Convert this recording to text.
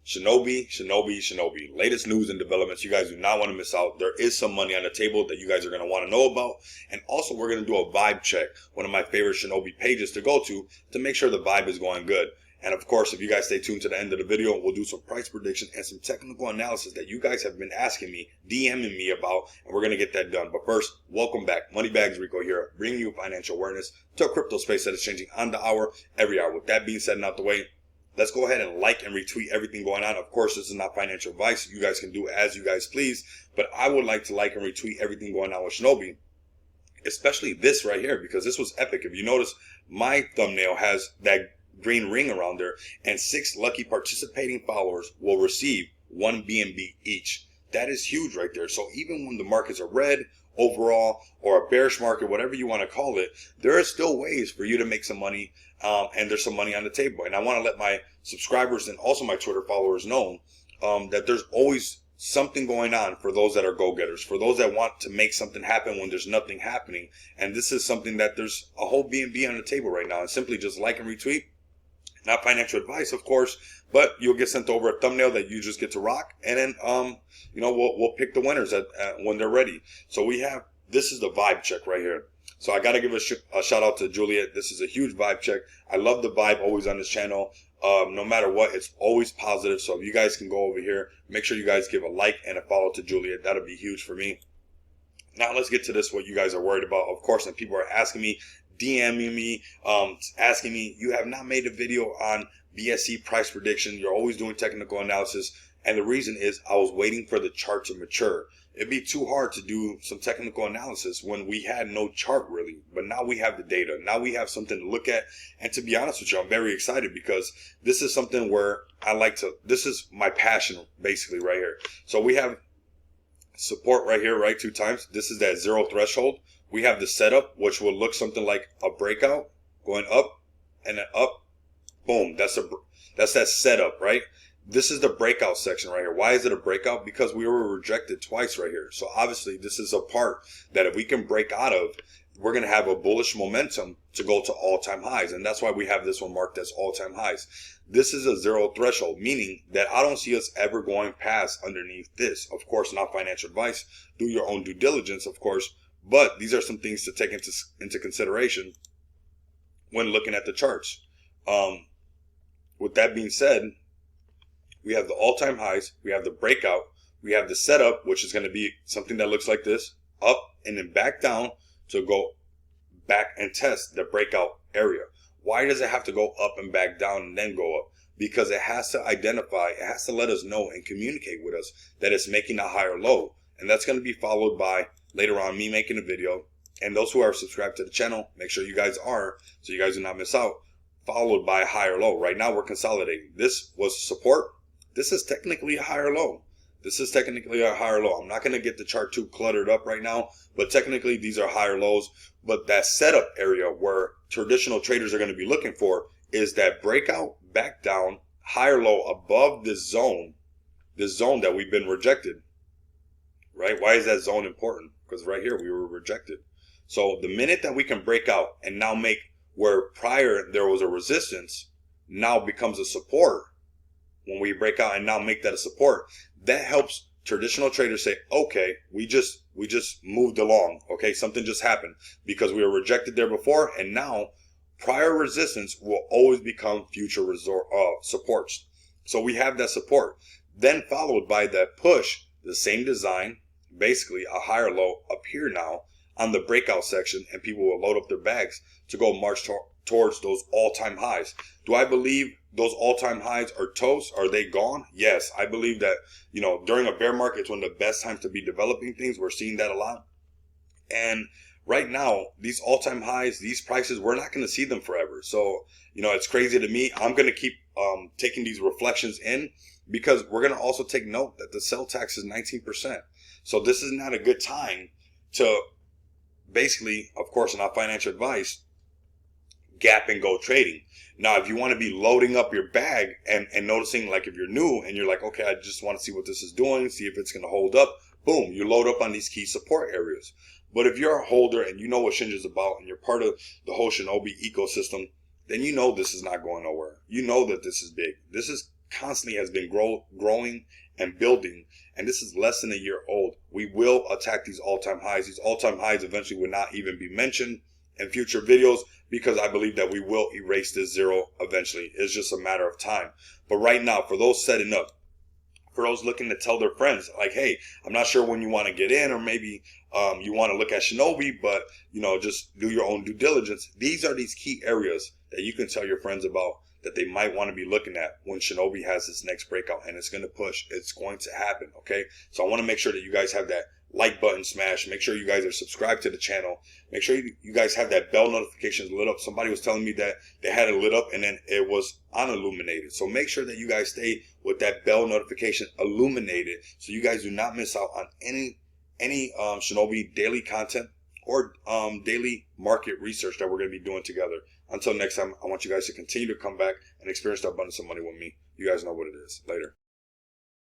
Shinobi. Latest news and developments. You guys do not want to miss out. There is some money on the table that you guys are going to want to know about. And also, we're going to do a vibe check, one of my favorite Shinobi pages to go to make sure the vibe is going good. And of course, if you guys stay tuned to the end of the video, we'll do some price prediction and some technical analysis that you guys have been asking me, DMing me about, and we're going to get that done. But first, welcome back. Moneybags Rico here, bringing you financial awareness to a crypto space that is changing on the hour, every hour. With that being said and out the way, let's go ahead and like and retweet everything going on. Of course, this is not financial advice. You guys can do as you guys please, but I would like to like and retweet everything going on with Shinobi, especially this right here, because this was epic. If you notice, my thumbnail has that green ring around there, and 6 lucky participating followers will receive 1 BNB each. That is huge right there. So even when the markets are red overall, or a bearish market, whatever you want to call it, there are still ways for you to make some money, and there's some money on the table. And I want to let my subscribers and also my Twitter followers know that there's always something going on for those that are go-getters, for those that want to make something happen when there's nothing happening. And this is something that there's a whole BNB on the table right now. And simply just like and retweet. Not financial advice, of course, but you'll get sent over a thumbnail that you just get to rock, and then we'll pick the winners when they're ready. So this is the vibe check right here. So I got to give a shout out to Juliet. This is a huge vibe check. I love the vibe always on this channel. No matter what, it's always positive. So if you guys can go over here, make sure you guys give a like and a follow to Juliet. That'll be huge for me. Now let's get to this, what you guys are worried about, of course, and people are asking me, DMing me, asking me, you have not made a video on BSC price prediction. You're always doing technical analysis. And the reason is I was waiting for the chart to mature. It'd be too hard to do some technical analysis when we had no chart really. But now we have the data. Now we have something to look at. And to be honest with you, I'm very excited because this is something where this is my passion basically right here. So we have support right here, right? 2 times. This is that 0 threshold. We have the setup, which will look something like a breakout going up and then up. Boom. That's that setup, right? This is the breakout section right here. Why is it a breakout? Because we were rejected twice right here. So obviously this is a part that if we can break out of, we're going to have a bullish momentum to go to all-time highs. And that's why we have this one marked as all-time highs. This is a 0 threshold, meaning that I don't see us ever going past underneath this. Of course, not financial advice. Do your own due diligence, of course. But these are some things to take into consideration when looking at the charts. With that being said, we have the all-time highs, we have the breakout, we have the setup, which is going to be something that looks like this, up and then back down to go back and test the breakout area. Why does it have to go up and back down and then go up? Because it has to identify, it has to let us know and communicate with us that it's making a higher low. And that's going to be followed by later on me making a video. And those who are subscribed to the channel, make sure you guys are, so you guys do not miss out, followed by a higher low. Right now we're consolidating. This was support. This is technically a higher low. This is technically a higher low. I'm not going to get the chart too cluttered up right now, but technically these are higher lows. But that setup area where traditional traders are going to be looking for is that breakout, back down, higher low above this zone that we've been rejected. Right? Why is that zone important? Because right here we were rejected. So the minute that we can break out and now make where prior there was a resistance, now becomes a support. When we break out and now make that a support, that helps traditional traders say, okay, we just moved along. Okay, something just happened because we were rejected there before, and now prior resistance will always become future supports. So we have that support, then followed by that push, the same design, basically a higher low up here now on the breakout section, and people will load up their bags to go march towards those all-time highs. Do I believe those all-time highs are toast? Are they gone? Yes, I believe that, during a bear market, it's one of the best times to be developing things. We're seeing that a lot. And right now, these all-time highs, these prices, we're not going to see them forever. So, it's crazy to me. I'm going to keep taking these reflections in, because we're going to also take note that the sell tax is 19%. So this is not a good time to basically, of course, not financial advice, gap and go trading. Now, if you want to be loading up your bag and noticing, like if you're new and you're like, okay, I just want to see what this is doing, see if it's going to hold up, boom, you load up on these key support areas. But if you're a holder and you know what Shinja is about and you're part of the whole Shinobi ecosystem, then you know this is not going nowhere. You know that this is big. This is constantly has been growing and building, and this is less than a year old. We will attack these all-time highs. These all-time highs eventually will not even be mentioned in future videos, because I believe that we will erase this zero eventually. It's just a matter of time. But right now, for those setting up, for those looking to tell their friends, like, hey, I'm not sure when you want to get in, or maybe you want to look at Shinobi, but, you know, just do your own due diligence. These are these key areas that you can tell your friends about, that they might want to be looking at when Shinobi has this next breakout, and it's going to push. It's going to happen, okay? So I want to make sure that you guys have that like button smash. Make sure you guys are subscribed to the channel. Make sure you guys have that bell notifications lit up. Somebody was telling me that they had it lit up and then it was unilluminated. So make sure that you guys stay with that bell notification illuminated, so you guys do not miss out on any Shinobi daily content or daily market research that we're going to be doing together. Until next time, I want you guys to continue to come back and experience the abundance of money with me. You guys know what it is. Later.